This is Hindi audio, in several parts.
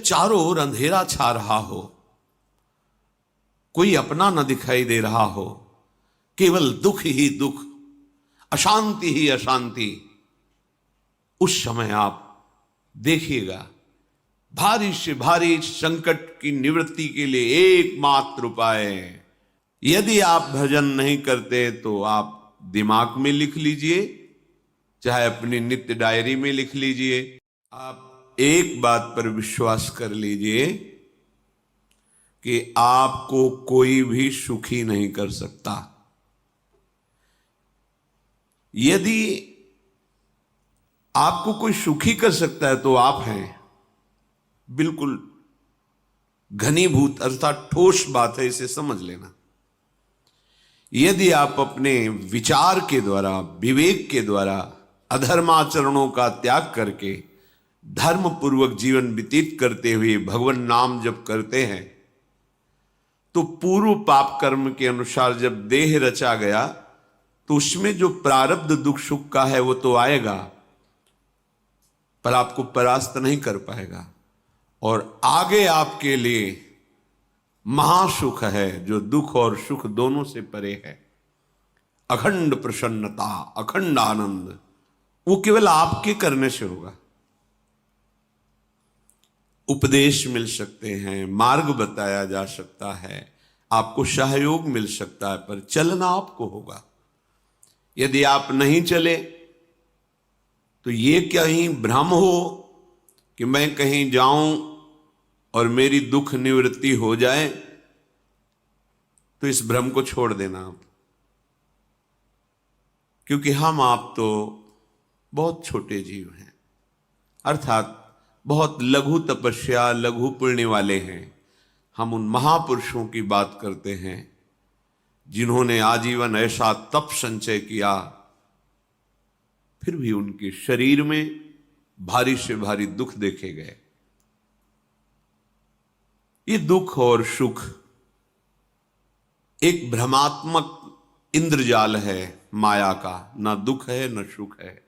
चारों ओर अंधेरा छा रहा हो, कोई अपना न दिखाई दे रहा हो, केवल दुख ही दुख, अशांति ही अशांति, उस समय आप देखिएगा भारी से भारी संकट की निवृत्ति के लिए एकमात्र उपाय है। यदि आप भजन नहीं करते तो आप दिमाग में लिख लीजिए, चाहे अपनी नित्य डायरी में लिख लीजिए। आप एक बात पर विश्वास कर लीजिए कि आपको कोई भी सुखी नहीं कर सकता। यदि आपको कोई सुखी कर सकता है तो आप हैं। बिल्कुल घनीभूत अर्थात ठोस बात है, इसे समझ लेना। यदि आप अपने विचार के द्वारा, विवेक के द्वारा अधर्माचरणों का त्याग करके धर्म पूर्वक जीवन व्यतीत करते हुए भगवान नाम जप करते हैं, तो पूर्व पाप कर्म के अनुसार जब देह रचा गया तो उसमें जो प्रारब्ध दुख सुख का है वो तो आएगा, पर आपको परास्त नहीं कर पाएगा। और आगे आपके लिए महासुख है जो दुख और सुख दोनों से परे है। अखंड प्रसन्नता, अखंड आनंद, वो केवल आपके करने से होगा। उपदेश मिल सकते हैं, मार्ग बताया जा सकता है, आपको सहयोग मिल सकता है, पर चलना आपको होगा। यदि आप नहीं चले तो ये कहीं भ्रम हो कि मैं कहीं जाऊं और मेरी दुख निवृत्ति हो जाए, तो इस भ्रम को छोड़ देना आप। क्योंकि हम आप तो बहुत छोटे जीव हैं, अर्थात बहुत लघु तपस्या, लघु पुण्य वाले हैं। हम उन महापुरुषों की बात करते हैं जिन्होंने आजीवन ऐसा तप संचय किया, फिर भी उनके शरीर में भारी से भारी दुख देखे गए। ये दुख और सुख एक भ्रमात्मक इंद्रजाल है माया का, ना दुख है न सुख है।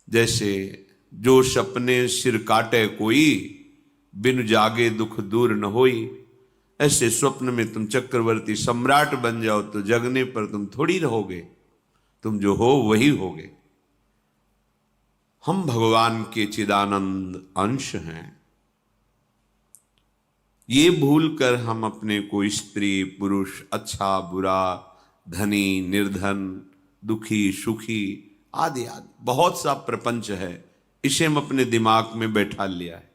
जैसे जो सपने सिर काटे कोई, बिन जागे दुख दूर न होई। ऐसे स्वप्न में तुम चक्रवर्ती सम्राट बन जाओ तो जगने पर तुम थोड़ी रहोगे, तुम जो हो वही होगे। हम भगवान के चिदानंद अंश हैं। ये भूलकर हम अपने को स्त्री पुरुष, अच्छा बुरा, धनी निर्धन, दुखी सुखी आदि आदि बहुत सा प्रपंच है, इसे हम अपने दिमाग में बैठा लिया है।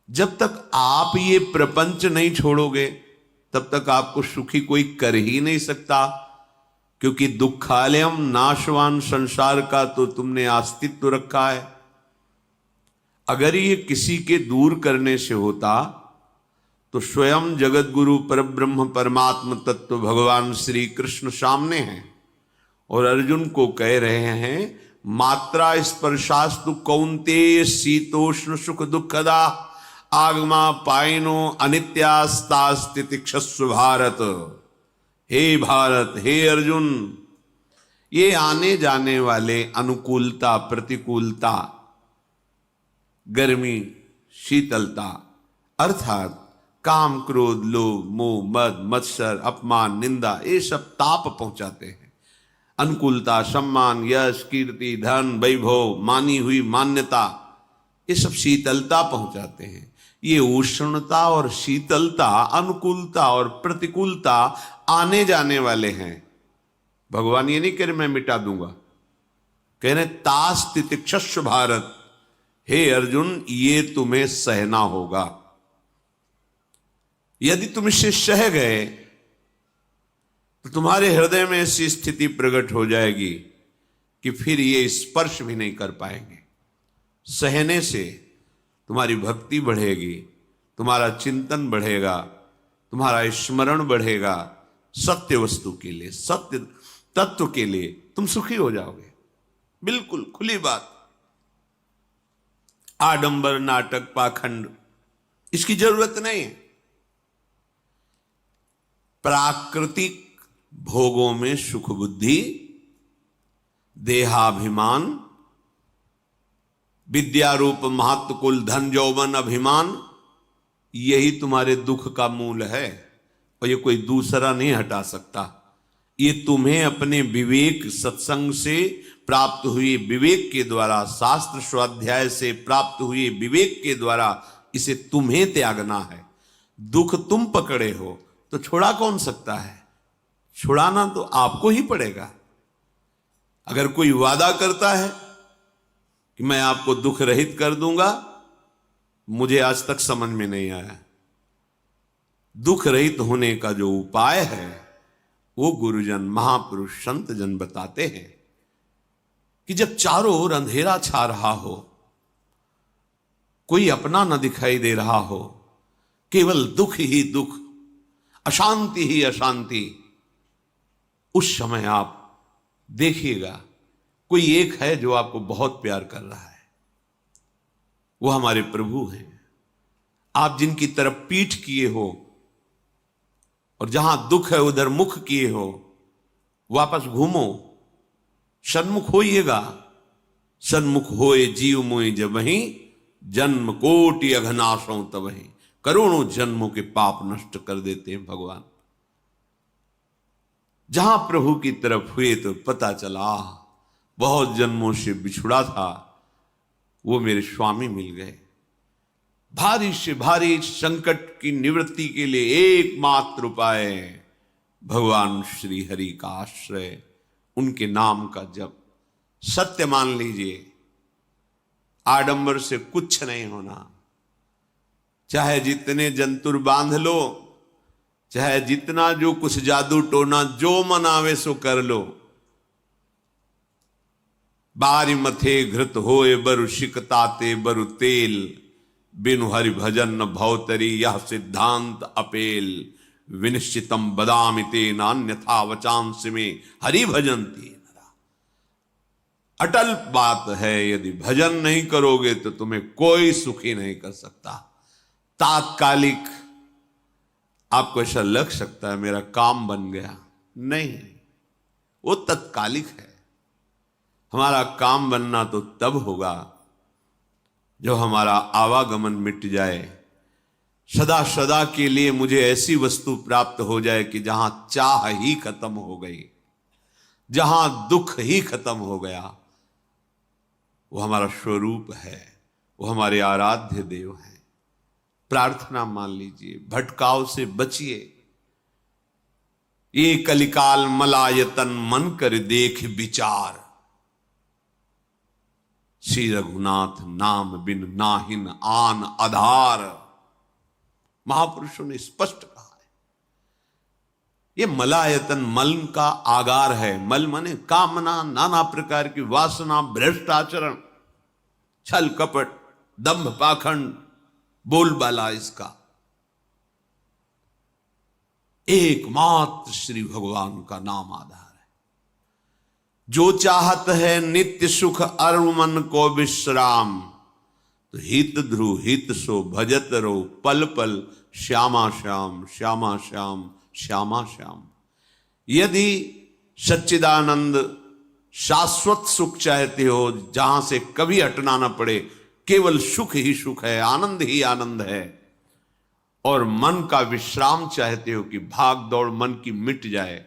जब तक आप ये प्रपंच नहीं छोड़ोगे तब तक आपको सुखी कोई कर ही नहीं सकता, क्योंकि दुखालयम नाशवान संसार का तो तुमने अस्तित्व रखा है। अगर ये किसी के दूर करने से होता तो स्वयं जगत गुरु परब्रह्म परमात्म तत्व भगवान श्री कृष्ण सामने हैं और अर्जुन को कह रहे हैं, मात्रा स्पर्शास्तु कौन्तेय शीतोष्ण सुख दुखदा आगमा पायनो अनित्यास्तास्तितिक्षस्व भारत। हे भारत, हे अर्जुन, ये आने जाने वाले अनुकूलता प्रतिकूलता, गर्मी शीतलता, अर्थात काम क्रोध लोभ मोह मद मत्सर अपमान निंदा, ये सब ताप पहुंचाते हैं। अनुकूलता सम्मान यश कीर्ति धन वैभव मानी हुई मान्यता, ये सब शीतलता पहुंचाते हैं। ये उष्णता और शीतलता, अनुकूलता और प्रतिकूलता आने जाने वाले हैं। भगवान ये नहीं कह रहे मैं मिटा दूंगा, कह रहे तास तितिक्षस्व भारत। हे अर्जुन, ये तुम्हें सहना होगा। यदि तुम इसे सह गए तो तुम्हारे हृदय में ऐसी स्थिति प्रकट हो जाएगी कि फिर ये स्पर्श भी नहीं कर पाएंगे। सहने से तुम्हारी भक्ति बढ़ेगी, तुम्हारा चिंतन बढ़ेगा, तुम्हारा स्मरण बढ़ेगा, सत्य वस्तु के लिए, सत्य तत्व के लिए तुम सुखी हो जाओगे। बिल्कुल खुली बात। आडंबर नाटक पाखंड इसकी जरूरत नहीं है। प्राकृतिक भोगों में सुख बुद्धि, देहाभिमान, विद्या रूप महत्व कुल धन यौवन अभिमान, यही तुम्हारे दुख का मूल है और ये कोई दूसरा नहीं हटा सकता। ये तुम्हें अपने विवेक सत्संग से प्राप्त हुए विवेक के द्वारा, शास्त्र स्वाध्याय से प्राप्त हुए विवेक के द्वारा इसे तुम्हें त्यागना है। दुख तुम पकड़े हो तो छुड़ा कौन सकता है? छुड़ाना तो आपको ही पड़ेगा। अगर कोई वादा करता है कि मैं आपको दुख रहित कर दूंगा, मुझे आज तक समझ में नहीं आया। दुख रहित होने का जो उपाय है वो गुरुजन, महापुरुष, संत जन बताते हैं कि जब चारों ओर अंधेरा छा रहा हो, कोई अपना न दिखाई दे रहा हो, केवल दुख ही दुख, अशांति ही अशांति, उस समय आप देखिएगा कोई एक है जो आपको बहुत प्यार कर रहा है। वो हमारे प्रभु हैं। आप जिनकी तरफ पीठ किए हो और जहां दुख है उधर मुख किए हो, वापस घूमो, सन्मुख होइएगा। सन्मुख होए जीव मोए जब वहीं, जन्म कोटि अघनाशों तब वहीं। करोड़ों जन्मों के पाप नष्ट कर देते हैं भगवान। जहां प्रभु की तरफ हुए तो पता चला बहुत जन्मों से बिछुड़ा था, वो मेरे स्वामी मिल गए। भारी से भारी संकट की निवृत्ति के लिए एकमात्र उपाय भगवान श्री हरि का आश्रय, उनके नाम का जप। सत्य मान लीजिए, आडंबर से कुछ नहीं होना। चाहे जितने जंतुर बांध लो, चाहे जितना जो कुछ जादू टोना जो मन आवे सो कर लो, बारी मथे घृत होए बरु शिकताते बरु तेल, बिनु हरि भजन न भवतरी यह सिद्धांत अपेल। विनिश्चितम बदामि तेन अन्यथा वचांस में हरि भजन्ति नरा। अटल बात है, यदि भजन नहीं करोगे तो तुम्हें कोई सुखी नहीं कर सकता। तात्कालिक आपको ऐसा लग सकता है मेरा काम बन गया, नहीं, वो तत्कालिक है। हमारा काम बनना तो तब होगा जो हमारा आवागमन मिट जाए, सदा सदा के लिए मुझे ऐसी वस्तु प्राप्त हो जाए कि जहां चाह ही खत्म हो गई, जहां दुख ही खत्म हो गया। वो हमारा स्वरूप है, वो हमारे आराध्य देव हैं। प्रार्थना मान लीजिए, भटकाव से बचिए। ये कलिकाल मलायतन मन कर देख विचार, श्री रघुनाथ नाम बिन नाहिन आन आधार। महापुरुषों ने स्पष्ट कहा है। ये मलायतन मल का आगार है। मल माने कामना, नाना प्रकार की वासना, भ्रष्ट आचरण, छल कपट, दंभ पाखंड, बोलबाला, इसका एकमात्र श्री भगवान का नाम आधार है। जो चाहत है नित्य सुख अरु मन को विश्राम, तो हित ध्रुव हित सो भजत रो पल पल श्यामा श्याम श्यामा श्याम श्यामा श्याम। यदि सच्चिदानंद शाश्वत सुख चाहते हो, जहां से कभी हटना ना पड़े, केवल सुख ही सुख है, आनंद ही आनंद है, और मन का विश्राम चाहते हो कि भाग दौड़ मन की मिट जाए,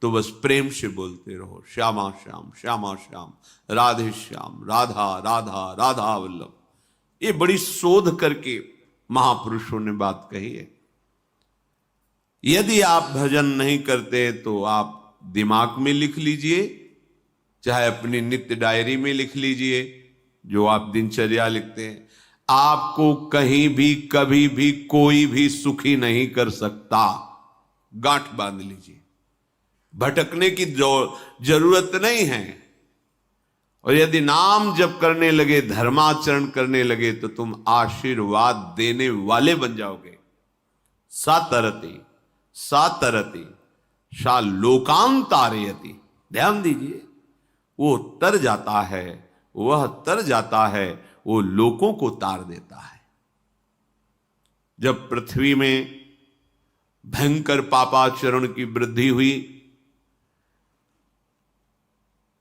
तो बस प्रेम से बोलते रहो श्यामा श्याम श्यामा श्याम, राधे श्याम, राधा राधा राधा वल्लभ। ये बड़ी शोध करके महापुरुषों ने बात कही है। यदि आप भजन नहीं करते तो आप दिमाग में लिख लीजिए, चाहे अपनी नित्य डायरी में लिख लीजिए, जो आप दिनचर्या लिखते हैं। आपको कहीं भी कभी भी कोई भी सुखी नहीं कर सकता। गांठ बांध लीजिए, भटकने की जरूरत नहीं है। और यदि नाम जप करने लगे, धर्माचरण करने लगे, तो तुम आशीर्वाद देने वाले बन जाओगे। सातरति सातरति सा लोकांतारयति। ध्यान दीजिए, वो तर जाता है, वह तर जाता है, वो लोकों को तार देता है। जब पृथ्वी में भयंकर पापाचरण की वृद्धि हुई,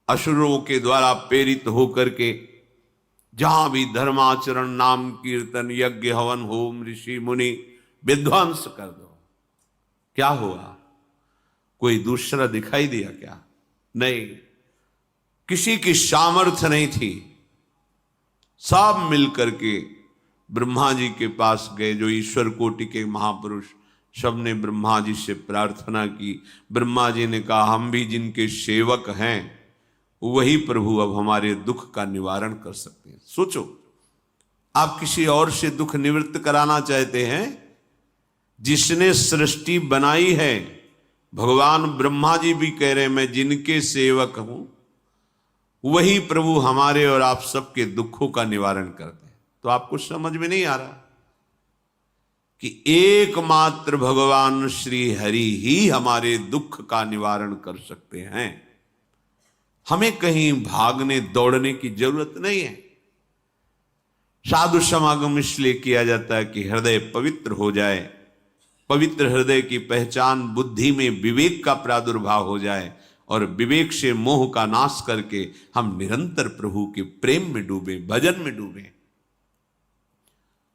असुरों के द्वारा प्रेरित होकर के जहां भी धर्माचरण, नाम कीर्तन, यज्ञ, हवन, होम, ऋषि मुनि विध्वंस कर दो। क्या हुआ? कोई दूसरा दिखाई दिया क्या? नहीं, किसी की सामर्थ्य नहीं थी। सब मिलकर के ब्रह्मा जी के पास गए, जो ईश्वर कोटि के महापुरुष, सबने ब्रह्मा जी से प्रार्थना की। ब्रह्मा जी ने कहा, हम भी जिनके सेवक हैं वही प्रभु अब हमारे दुख का निवारण कर सकते हैं। सोचो, आप किसी और से दुख निवृत्त कराना चाहते हैं? जिसने सृष्टि बनाई है, भगवान ब्रह्मा जी भी कह रहे हैं मैं जिनके सेवक हूं वही प्रभु हमारे और आप सबके दुखों का निवारण करते हैं। तो आपको समझ में नहीं आ रहा कि एकमात्र भगवान श्री हरि ही हमारे दुख का निवारण कर सकते हैं। हमें कहीं भागने दौड़ने की जरूरत नहीं है। साधु समागम इसलिए किया जाता है कि हृदय पवित्र हो जाए। पवित्र हृदय की पहचान बुद्धि में विवेक का प्रादुर्भाव हो जाए और विवेक से मोह का नाश करके हम निरंतर प्रभु के प्रेम में डूबे, भजन में डूबे।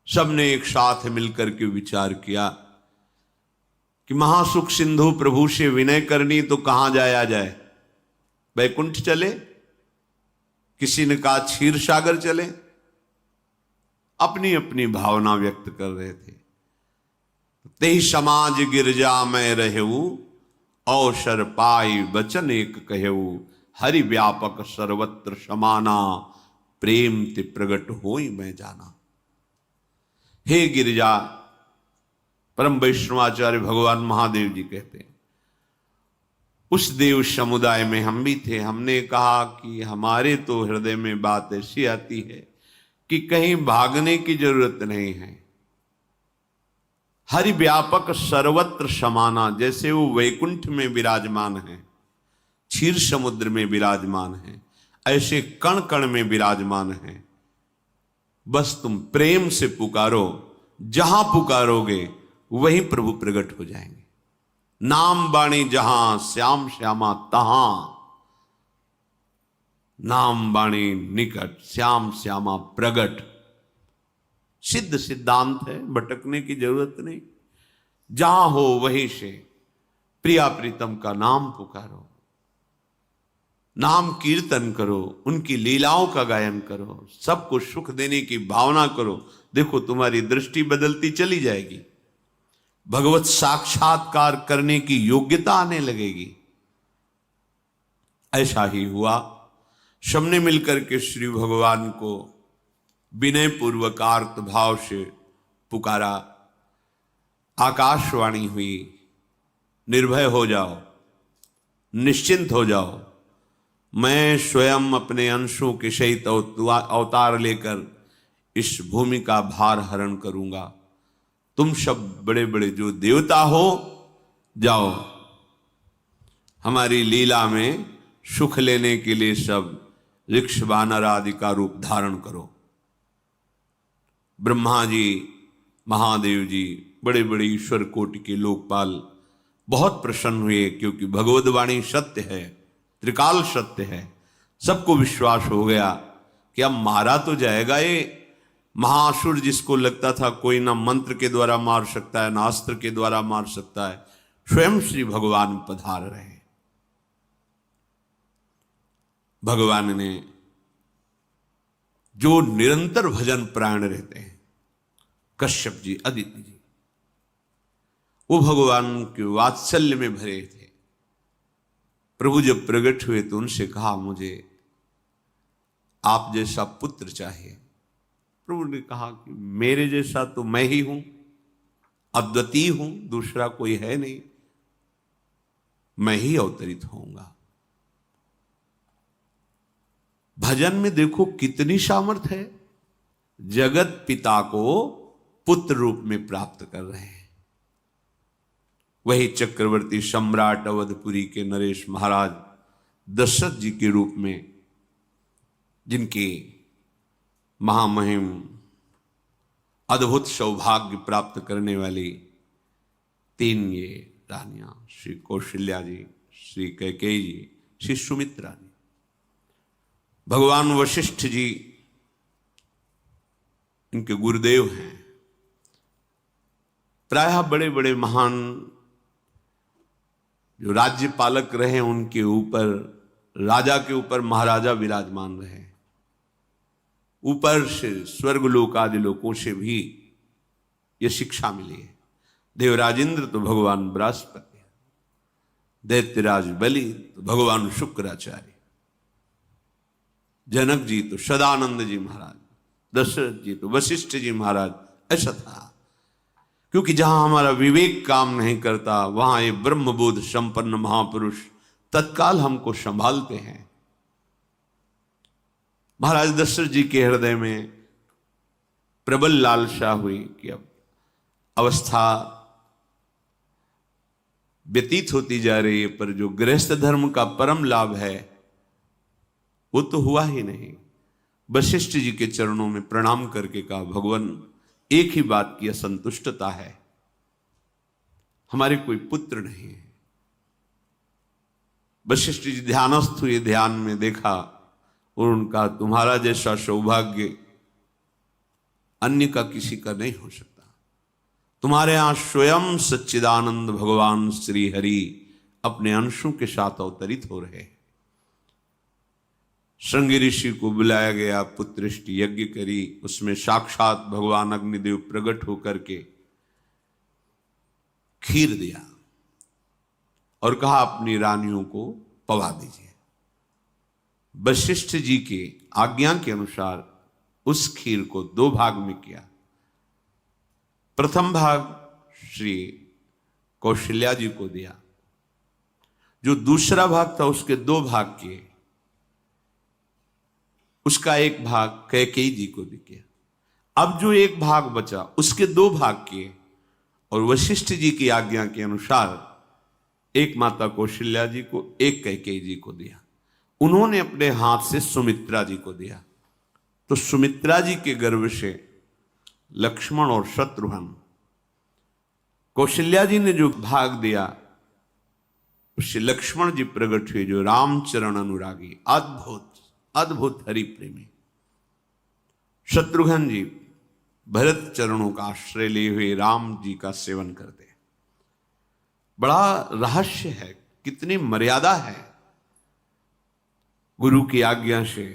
सबने एक साथ मिलकर के विचार किया कि महासुख सिंधु प्रभु से विनय करनी तो कहां जाया जाए? वैकुंठ चले, किसी ने कहा क्षीर सागर चले। अपनी अपनी भावना व्यक्त कर रहे थे। तेहि समाज गिरजा में रहेऊ, अवसर पाई वचन एक कहेऊ, हरि व्यापक सर्वत्र समाना, प्रेम ते प्रगट होई मैं जाना। हे गिरिजा, परम वैष्णवाचार्य भगवान महादेव जी कहते हैं, उस देव समुदाय में हम भी थे। हमने कहा कि हमारे तो हृदय में बात ऐसी आती है कि कहीं भागने की जरूरत नहीं है। हरि व्यापक सर्वत्र समाना, जैसे वो वैकुंठ में विराजमान है, क्षीर समुद्र में विराजमान है, ऐसे कण कण में विराजमान है। बस तुम प्रेम से पुकारो, जहां पुकारोगे वहीं प्रभु प्रकट हो जाएंगे। नाम बाणी जहां श्याम श्यामा तहां, नाम बाणी निकट श्याम श्यामा प्रगट। सिद्ध सिद्धांत है, भटकने की जरूरत नहीं। जहां हो वहीं से प्रिया प्रीतम का नाम पुकारो, नाम कीर्तन करो, उनकी लीलाओं का गायन करो, सबको सुख देने की भावना करो। देखो तुम्हारी दृष्टि बदलती चली जाएगी, भगवत साक्षात्कार करने की योग्यता आने लगेगी। ऐसा ही हुआ। सबने मिलकर के श्री भगवान को विनय पूर्वक आर्त भाव से पुकारा। आकाशवाणी हुई, निर्भय हो जाओ, निश्चिंत हो जाओ, मैं स्वयं अपने अंशों के सहित अवतार लेकर इस भूमि का भार हरण करूंगा। तुम सब बड़े बड़े जो देवता हो, जाओ हमारी लीला में सुख लेने के लिए सब ऋक्ष वानर आदि का रूप धारण करो। ब्रह्मा जी, महादेव जी, बड़े बड़े ईश्वर कोटि के लोकपाल बहुत प्रसन्न हुए, क्योंकि भगवद वाणी सत्य है, त्रिकाल सत्य है। सबको विश्वास हो गया कि अब मारा तो जाएगा ये महासुर, जिसको लगता था कोई ना मंत्र के द्वारा मार सकता है, ना अस्त्र के द्वारा मार सकता है। स्वयं श्री भगवान पधार रहे। भगवान ने जो निरंतर भजन प्राण रहते हैं, कश्यप जी, अदिति जी, वो भगवान के वात्सल्य में भरे थे। प्रभु जब प्रकट हुए तो उनसे कहा, मुझे आप जैसा पुत्र चाहिए। प्रभु ने कहा कि मेरे जैसा तो मैं ही हूं, अद्वितीय हूं, दूसरा कोई है नहीं, मैं ही अवतरित होऊंगा। भजन में देखो कितनी सामर्थ्य है। जगत पिता को पुत्र रूप में प्राप्त कर रहे हैं। वही चक्रवर्ती सम्राट अवधपुरी के नरेश महाराज दशरथ जी के रूप में, जिनके महामहिम अद्भुत सौभाग्य प्राप्त करने वाली 3 ये रानियां, श्री कौशल्या जी, श्री कैकेयी जी, श्री सुमित्रा जी। भगवान वशिष्ठ जी इनके गुरुदेव हैं। प्रायः बड़े बड़े महान जो राज्य पालक रहे उनके ऊपर, राजा के ऊपर महाराजा विराजमान रहे। ऊपर से स्वर्गलोक आदि लोकों से भी यह शिक्षा मिली है। देवराजेंद्र तो भगवान बृहस्पति, दैत्यराज बलि तो भगवान शुक्राचार्य, जनक जी तो सदानंद जी महाराज, दशरथ जी तो वशिष्ठ जी महाराज। ऐसा था, क्योंकि जहां हमारा विवेक काम नहीं करता वहां ये ब्रह्मबोध संपन्न महापुरुष तत्काल हमको संभालते हैं। महाराज दशरथ जी के हृदय में प्रबल लालसा हुई कि अब अवस्था व्यतीत होती जा रही है, पर जो गृहस्थ धर्म का परम लाभ है वो तो हुआ ही नहीं। वशिष्ठ जी के चरणों में प्रणाम करके कहा, भगवान एक ही बात की असंतुष्टता है, हमारे कोई पुत्र नहीं है। वशिष्ठ जी ध्यानस्थ हुए, ध्यान में देखा और उनका, तुम्हारा जैसा सौभाग्य अन्य का किसी का नहीं हो सकता। तुम्हारे यहां स्वयं सच्चिदानंद भगवान श्री हरि अपने अंशों के साथ अवतरित हो रहे हैं। श्रृंगी ऋषि को बुलाया गया, पुत्रेष्टि यज्ञ करी, उसमें साक्षात भगवान अग्निदेव प्रकट होकर के खीर दिया और कहा अपनी रानियों को पवा दीजिए। वशिष्ठ जी के आज्ञा के अनुसार उस खीर को 2 भाग में किया। प्रथम भाग श्री कौशल्या जी को दिया, जो दूसरा भाग था उसके 2 भाग किए, उसका 1 भाग कैकेयी जी को दिया। अब जो 1 भाग बचा उसके 2 भाग किए और वशिष्ठ जी की आज्ञा के अनुसार एक माता कौशल्या जी को, एक कैकेयी जी को दिया। उन्होंने अपने हाथ से सुमित्रा जी को दिया। तो सुमित्रा जी के गर्भ से लक्ष्मण और शत्रुघ्न, कौशल्या जी ने जो भाग दिया उससे लक्ष्मण जी प्रकट हुए, जो रामचरण अनुरागी, अद्भुत अद्भुत हरि प्रेमी। शत्रुघ्न जी भरत चरणों का आश्रय लिए हुए राम जी का सेवन करते हैं। बड़ा रहस्य है, कितनी मर्यादा है गुरु की आज्ञा से।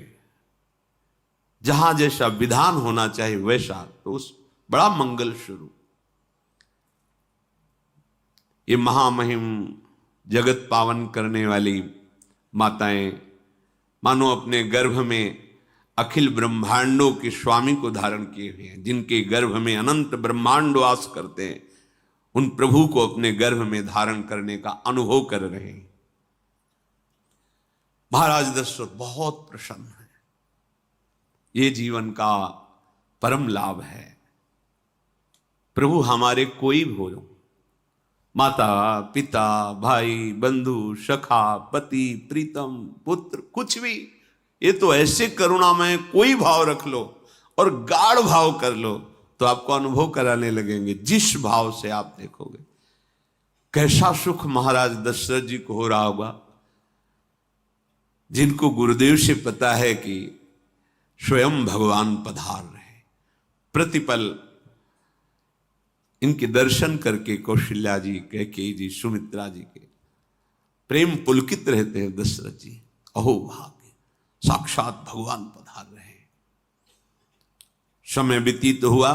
जहां जैसा विधान होना चाहिए वैसा, तो उस बड़ा मंगल शुरू। ये महामहिम जगत पावन करने वाली माताएं मानो अपने गर्भ में अखिल ब्रह्मांडों के स्वामी को धारण किए हुए हैं। जिनके गर्भ में अनंत ब्रह्मांड वास करते हैं, उन प्रभु को अपने गर्भ में धारण करने का अनुभव कर रहे हैं। महाराज दशरथ बहुत प्रसन्न है। ये जीवन का परम लाभ है। प्रभु हमारे कोई भी हो, माता पिता भाई बंधु सखा पति प्रीतम पुत्र, कुछ भी, ये तो ऐसे करुणा में कोई भाव रख लो और गाढ़ भाव कर लो तो आपको अनुभव कराने लगेंगे। जिस भाव से आप देखोगे कैसा सुख महाराज दशरथ जी को हो रहा होगा, जिनको गुरुदेव से पता है कि स्वयं भगवान पधार रहे। प्रतिपल इनके दर्शन करके कौशल्या जी, कैकेयी जी, सुमित्रा जी के प्रेम पुलकित रहते हैं। दशरथ जी, अहो भाग्य, साक्षात भगवान पधार रहे। समय व्यतीत हुआ,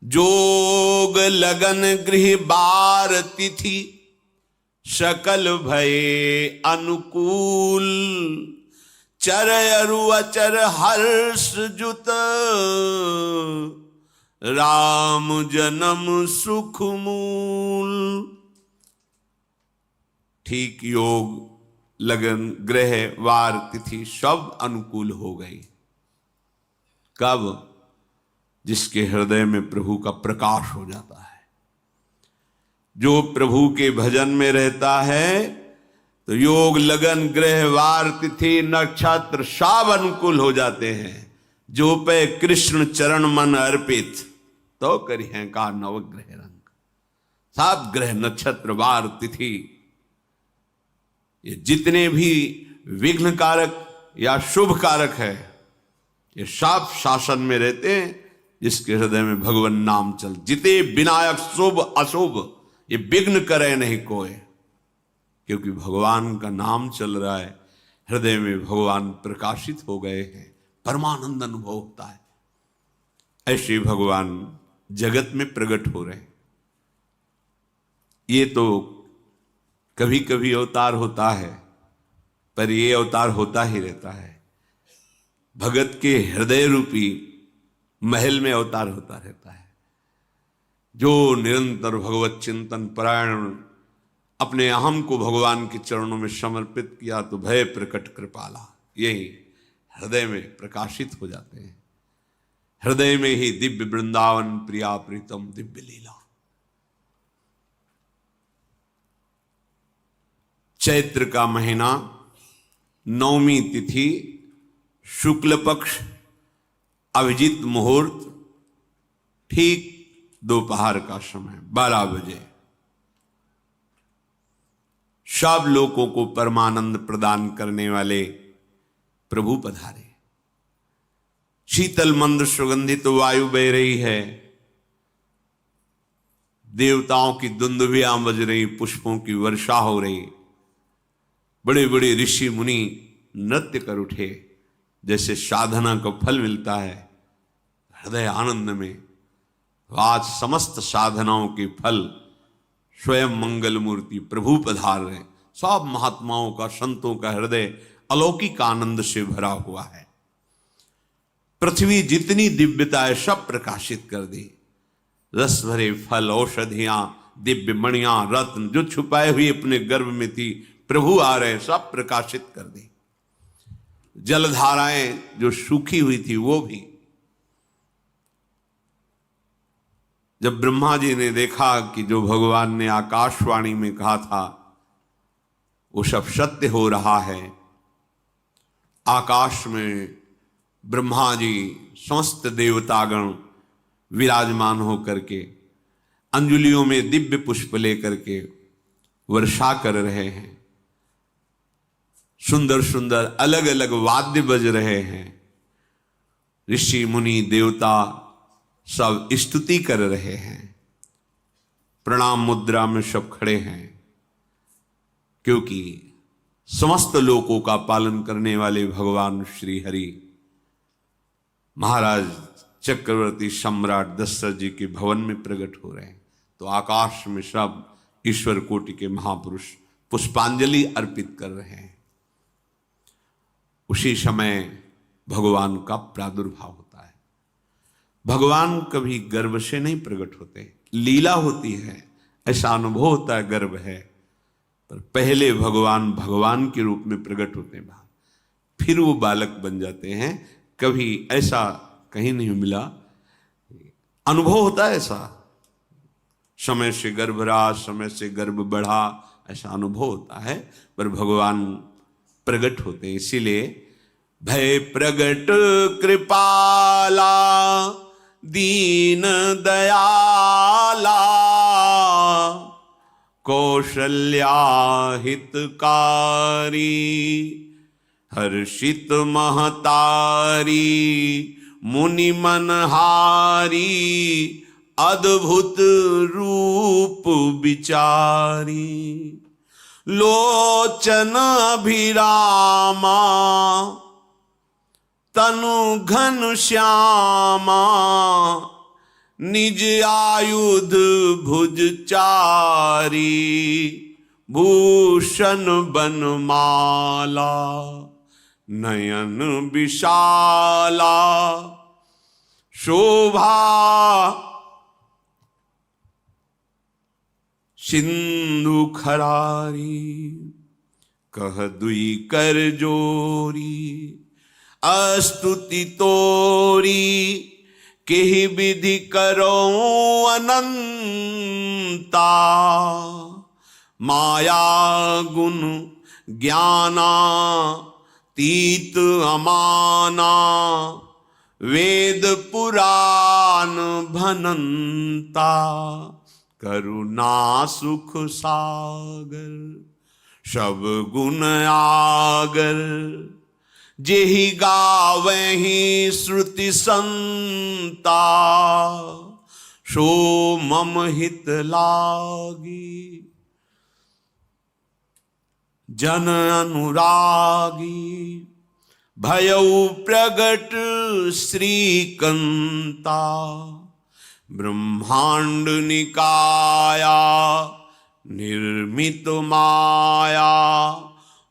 जोग लगन गृह बार तिथि, सकल भये अनुकूल, चर अरु अचर हर्ष जुत, राम जन्म सुख मूल। ठीक योग लगन ग्रह वार तिथि सब अनुकूल हो गई। कब? जिसके हृदय में प्रभु का प्रकाश हो जाता है। जो प्रभु के भजन में रहता है तो योग लगन ग्रह वार तिथि नक्षत्र सब अनुकूल हो जाते हैं। जो पे कृष्ण चरण मन अर्पित, तो करी है का नवग्रह रंग। सात ग्रह नक्षत्र वार तिथि, ये जितने भी विघ्न कारक या शुभ कारक है, ये सब शासन में रहते हैं जिसके हृदय में भगवान नाम चल। जिते विनायक शुभ अशुभ ये विघ्न करे नहीं कोई, क्योंकि भगवान का नाम चल रहा है, हृदय में भगवान प्रकाशित हो गए हैं, परमानंद अनुभव होता है। ऐसे भगवान जगत में प्रकट हो रहे हैं। ये तो कभी कभी अवतार होता है, पर ये अवतार होता ही रहता है। भगत के हृदय रूपी महल में अवतार होता रहता है। जो निरंतर भगवत चिंतन परायण अपने अहम को भगवान के चरणों में समर्पित किया तो भय प्रकट कृपाला, यही हृदय में प्रकाशित हो जाते हैं। हृदय में ही दिव्य वृंदावन प्रिया प्रीतम दिव्य लीला। चैत्र का महीना, नवमी तिथि, शुक्ल पक्ष, अभिजीत मुहूर्त, ठीक दोपहर का समय 12 बजे सब लोगों को परमानंद प्रदान करने वाले प्रभु पधारे। शीतल मंद सुगंधित वायु बह रही है, देवताओं की दुंदुभियां बज रही, पुष्पों की वर्षा हो रही, बड़े बड़े ऋषि मुनि नृत्य कर उठे। जैसे साधना का फल मिलता है हृदय आनंद में, आज समस्त साधनाओं के फल स्वयं मंगल मूर्ति प्रभु पधार रहे। सब महात्माओं का, संतों का हृदय अलौकिक आनंद से भरा हुआ है। पृथ्वी जितनी दिव्यता है सब प्रकाशित कर दी। रस भरे फल, औषधियां, दिव्य मणियां, रत्न जो छुपाए हुए अपने गर्भ में थी, प्रभु आ रहे, सब प्रकाशित कर दी। जलधाराएं जो सूखी हुई थी वो भी। जब ब्रह्मा जी ने देखा कि जो भगवान ने आकाशवाणी में कहा था वो सब सत्य हो रहा है, आकाश में ब्रह्मा जी समस्त देवतागण विराजमान होकर के अंजलियों में दिव्य पुष्प लेकर के वर्षा कर रहे हैं, सुंदर सुंदर अलग अलग वाद्य बज रहे हैं, ऋषि मुनि देवता सब स्तुति कर रहे हैं, प्रणाम मुद्रा में सब खड़े हैं, क्योंकि समस्त लोकों का पालन करने वाले भगवान श्री हरि महाराज चक्रवर्ती सम्राट दशरथ जी के भवन में प्रकट हो रहे हैं। तो आकाश में सब ईश्वर कोटि के महापुरुष पुष्पांजलि अर्पित कर रहे हैं। उसी समय भगवान का प्रादुर्भाव होता है। भगवान कभी गर्भ से नहीं प्रकट होते, लीला होती है, ऐसा अनुभव होता है गर्भ है, पर पहले भगवान भगवान के रूप में प्रकट होते हैं, फिर वो बालक बन जाते हैं। कभी ऐसा कहीं नहीं मिला, अनुभव होता है ऐसा, समय से गर्भ रहा, समय से गर्भ बढ़ा, ऐसा अनुभव होता है, पर भगवान प्रकट होते हैं। इसीलिए भय प्रगट कृपाला दीन दयाला कौशल्या हितकारी हर्षित महतारी मुनि मनहारी अद्भुत रूप विचारी लोचन अभिरामा तनु घन श्यामा निज आयुध भुज चारी भूषण बनमाला नयन विशाला शोभा सिंधु खरारी कह दुई कर जोरी अस्तुति तोरी केहि विधि करो अनंता माया गुण ज्ञाना तीत अमाना वेद पुराण भनंता करुणा सुख सागर सब गुण आगर जेहि गावहि श्रुति संता, सो मम हित लागी। जन अनुरागी भयउ प्रगट श्रीकंता, ब्रह्मांड निकाया निर्मित माया,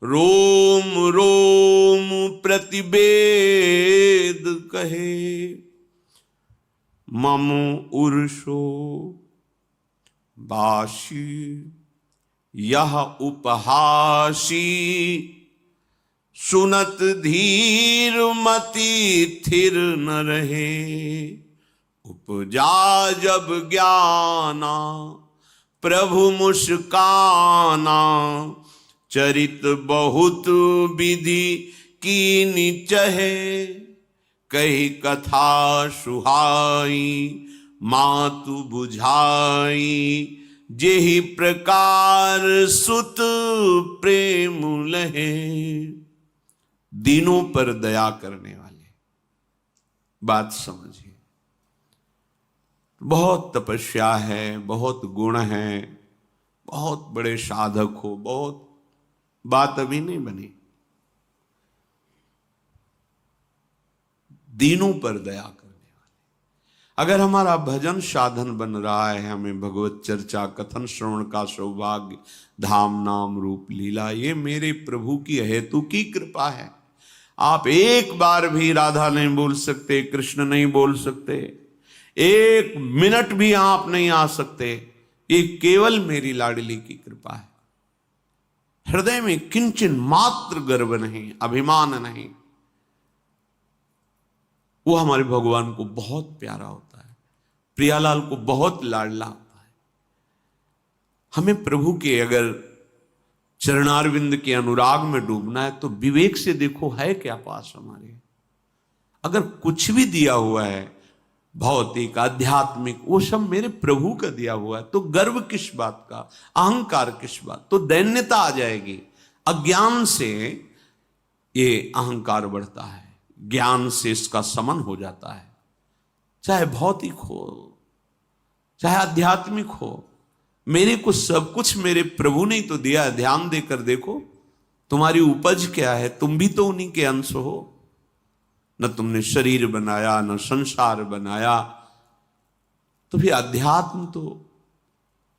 रोम रोम प्रतिवेद कहे। मम उर्षो बाशी यह उपहासी, सुनत धीर मति थिर न रहे। उपजा जब ज्ञाना प्रभु मुस्काना, चरित बहुत विधि कीनि चहे। कही कथा सुहाई मातु बुझाई, जेहि प्रकार सुत प्रेम लहे। दीनों पर दया करने वाले, बात समझिए। बहुत तपस्या है, बहुत गुण है, बहुत बड़े साधक हो, बहुत बात अभी नहीं बनी। दीनों पर दया करने वाले। अगर हमारा भजन साधन बन रहा है, हमें भगवत चर्चा कथन श्रवण का सौभाग्य, धाम नाम रूप लीला, ये मेरे प्रभु की हेतु की कृपा है। आप एक बार भी राधा नहीं बोल सकते, कृष्ण नहीं बोल सकते, एक मिनट भी आप नहीं आ सकते, ये केवल मेरी लाडली की कृपा है। हृदय में किंचन मात्र गर्व नहीं, अभिमान नहीं। वो हमारे भगवान को बहुत प्यारा होता है, प्रियालाल को बहुत लाडला होता है। हमें प्रभु के अगर चरणारविंद के अनुराग में डूबना है तो विवेक से देखो है क्या पास हमारे। अगर कुछ भी दिया हुआ है भौतिक आध्यात्मिक, वो सब मेरे प्रभु का दिया हुआ है, तो गर्व किस बात का, अहंकार किस बात, तो दैन्यता आ जाएगी। अज्ञान से ये अहंकार बढ़ता है, ज्ञान से इसका समन हो जाता है। चाहे भौतिक हो चाहे आध्यात्मिक हो, मेरे को सब कुछ मेरे प्रभु ने तो दिया है। ध्यान देकर देखो तुम्हारी उपज क्या है, तुम भी तो उन्हीं के अंश हो। न तुमने शरीर बनाया, न संसार बनाया, तो फिर अध्यात्म तो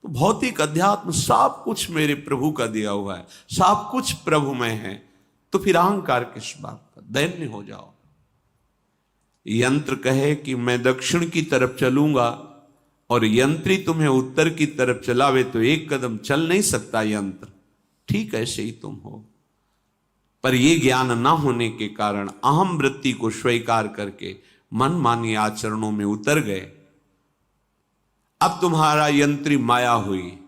भौतिक अध्यात्म सब कुछ मेरे प्रभु का दिया हुआ है, सब कुछ प्रभु में है। तो फिर अहंकार किस बात का, दैन्य हो जाओ। यंत्र कहे कि मैं दक्षिण की तरफ चलूंगा और यंत्री तुम्हें उत्तर की तरफ चलावे तो एक कदम चल नहीं सकता यंत्र। ठीक ऐसे ही तुम हो, पर यह ज्ञान ना होने के कारण अहम वृत्ति को स्वीकार करके मनमानी आचरणों में उतर गए। अब तुम्हारा यंत्री माया हुई,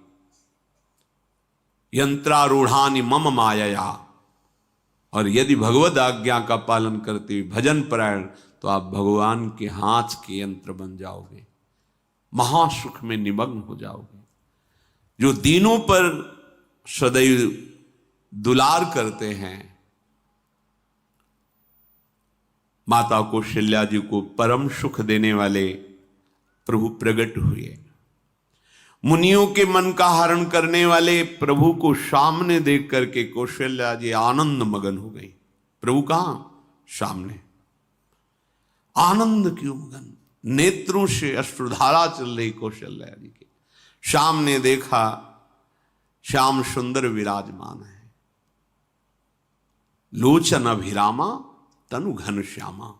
यंत्रारूढ़ानि मम मायया। और यदि भगवद आज्ञा का पालन करते हुए भजन परायण, तो आप भगवान के हाथ के यंत्र बन जाओगे, महासुख में निमग्न हो जाओगे। जो दीनों पर सदैव दुलार करते हैं, माता कौशल्या जी को परम सुख देने वाले प्रभु प्रकट हुए। मुनियों के मन का हरण करने वाले प्रभु को सामने देख करके कौशल्या जी आनंद मगन हो गई। प्रभु कहां? सामने। आनंद क्यों मगन? नेत्रों से अश्रुधारा चल रही कौशल्या जी के। सामने देखा श्याम सुंदर विराजमान है, लोचन अभिरामा तनु घन श्यामा।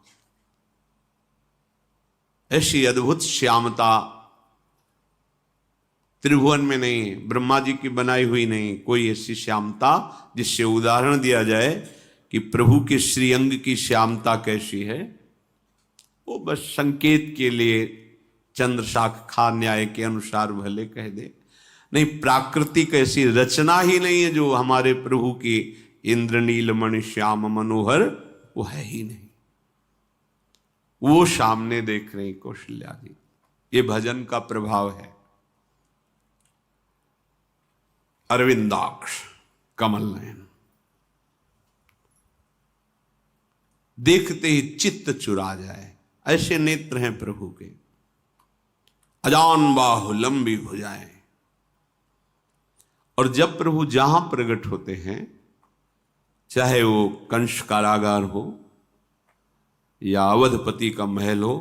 ऐसी अद्भुत श्यामता त्रिभुवन में नहीं, ब्रह्मा जी की बनाई हुई नहीं कोई ऐसी श्यामता जिससे उदाहरण दिया जाए कि प्रभु के श्रीअंग की श्यामता कैसी है। वो बस संकेत के लिए चंद्र शाखा न्याय के अनुसार भले कह दे, नहीं प्राकृतिक ऐसी रचना ही नहीं है जो हमारे प्रभु की इंद्रनील मणि श्याम मनोहर, वो है ही नहीं। वो सामने देख रहे कौशल्या जी। ये भजन का प्रभाव है। अरविंदाक्ष, कमल नयन। देखते ही चित्त चुरा जाए, ऐसे नेत्र हैं प्रभु के। अजान बाहु लंबी भुजाएं। और जब प्रभु जहां प्रकट होते हैं, चाहे वो कंस कारागार हो या अवधपति का महल हो,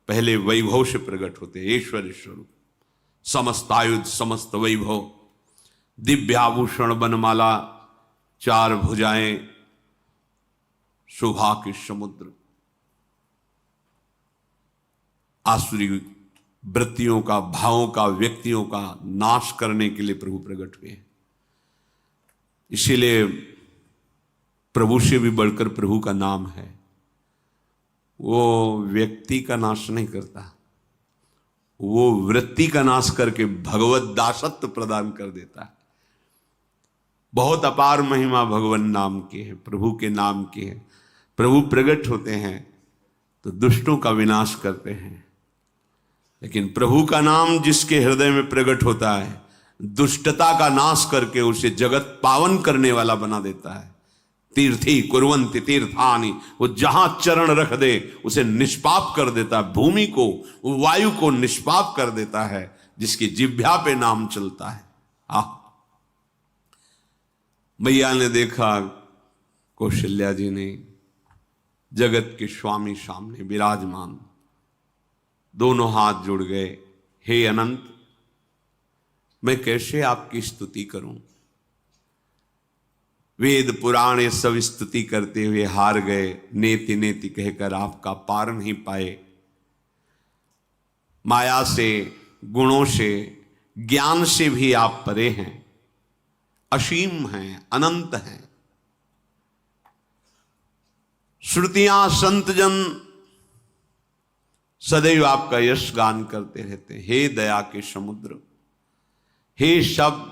पहले वैभव से प्रकट होते हैं। ईश्वर स्वरूप, समस्त आयुध, समस्त वैभव, दिव्याभूषण, बनमाला, 4 भुजाएं, शोभा के समुद्र, आसुरी वृत्तियों का, भावों का, व्यक्तियों का नाश करने के लिए प्रभु प्रकट हुए हैं। इसीलिए प्रभु से भी बढ़कर प्रभु का नाम है। वो व्यक्ति का नाश नहीं करता, वो वृत्ति का नाश करके भगवत दासत्व प्रदान कर देता है। बहुत अपार महिमा भगवान नाम की है, प्रभु के नाम की है। प्रभु प्रकट होते हैं तो दुष्टों का विनाश करते हैं, लेकिन प्रभु का नाम जिसके हृदय में प्रकट होता है, दुष्टता का नाश करके उसे जगत पावन करने वाला बना देता है। तीर्थी कुर्वन्ति तीर्थानि, वो जहां चरण रख दे उसे निष्पाप कर देता है। भूमि को, वायु को निष्पाप कर देता है, जिसकी जिह्वा पे नाम चलता है। मैया ने देखा, कौशल्या जी ने, जगत के स्वामी सामने विराजमान, दोनों हाथ जुड़ गए। हे अनंत, मैं कैसे आपकी स्तुति करूं? वेद पुराण ये सब स्तुति करते हुए हार गए। नेति नेति कहकर आपका पार नहीं पाए। माया से, गुणों से, ज्ञान से भी आप परे हैं, असीम हैं, अनंत हैं। श्रुतियां, संतजन सदैव आपका यश गान करते रहते हैं। हे दया के समुद्र, हे शब्द,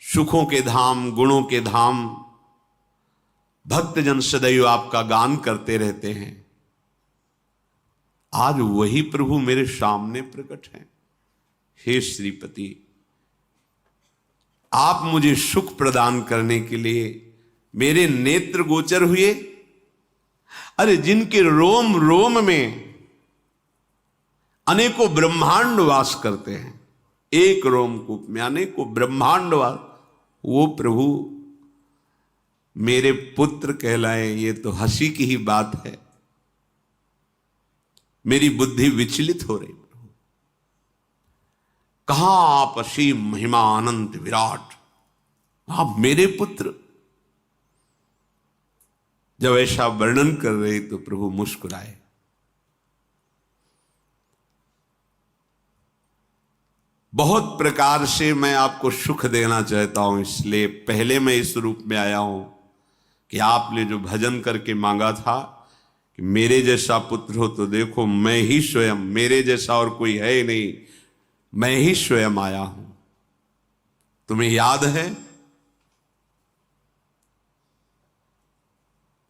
सुखों के धाम, गुणों के धाम, भक्तजन सदैव आपका गान करते रहते हैं। आज वही प्रभु मेरे सामने प्रकट हैं। हे श्रीपति, आप मुझे सुख प्रदान करने के लिए मेरे नेत्र गोचर हुए। अरे जिनके रोम रोम में अनेकों ब्रह्मांड वास करते हैं, एक रोमकूप में अनेकों ब्रह्मांड वास, वो प्रभु मेरे पुत्र कहलाए, ये तो हंसी की ही बात है। मेरी बुद्धि विचलित हो रही। प्रभु कहां आप असीम महिमा अनंत विराट, आप मेरे पुत्र। जब ऐसा वर्णन कर रहे तो प्रभु मुस्कुराए। बहुत प्रकार से मैं आपको सुख देना चाहता हूं, इसलिए पहले मैं इस रूप में आया हूं कि आपने जो भजन करके मांगा था कि मेरे जैसा पुत्र हो, तो देखो मैं ही स्वयं, मेरे जैसा और कोई है ही नहीं, मैं ही स्वयं आया हूं। तुम्हें याद है?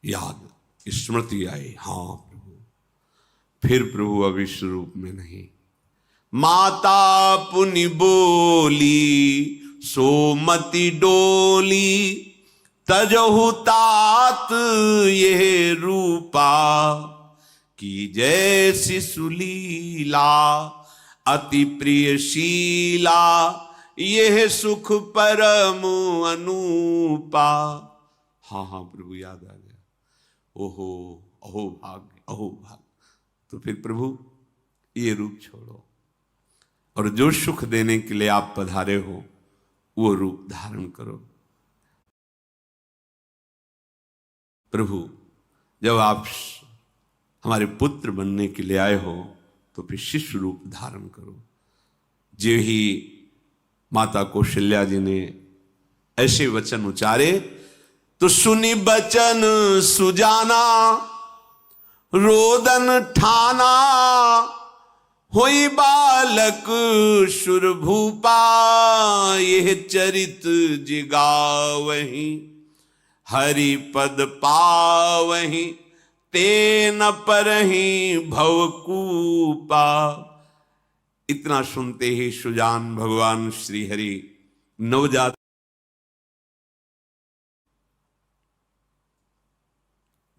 याद, स्मृति आई। हां प्रभु। फिर प्रभु अब इस रूप में नहीं। माता पुनि बोली सोमति डोली, तजहु तात ये रूपा, की जैसी सुलीला अति प्रियशीला, यह सुख परम अनूपा। हाँ हाँ प्रभु, याद आ गया। ओहो, अहो भाग्य, अहो भाग्य। तो फिर प्रभु ये रूप छोड़ो, और जो सुख देने के लिए आप पधारे हो वो रूप धारण करो। प्रभु, जब आप हमारे पुत्र बनने के लिए आए हो तो फिर शिष्य रूप धारण करो। जो ही माता कौशल्या जी ने ऐसे वचन उचारे तो सुनी बचन सुजाना, रोदन ठाना, होई बालक सुरभूपा, यह चरित जिगावहीं, हरि पद पावहीं, तेन परहीं भवकूपा। इतना सुनते ही सुजान भगवान श्री हरि नवजात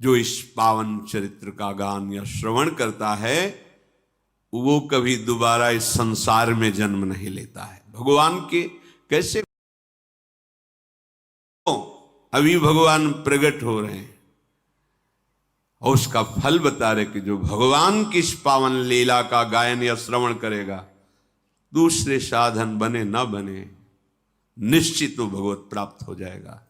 जो इस पावन चरित्र का गान या श्रवण करता है वो कभी दोबारा इस संसार में जन्म नहीं लेता है। भगवान के कैसे अभी भगवान प्रकट हो रहे हैं और उसका फल बता रहे कि जो भगवान की इस पावन लीला का गायन या श्रवण करेगा, दूसरे साधन बने ना बने, निश्चित वो भगवत प्राप्त हो जाएगा।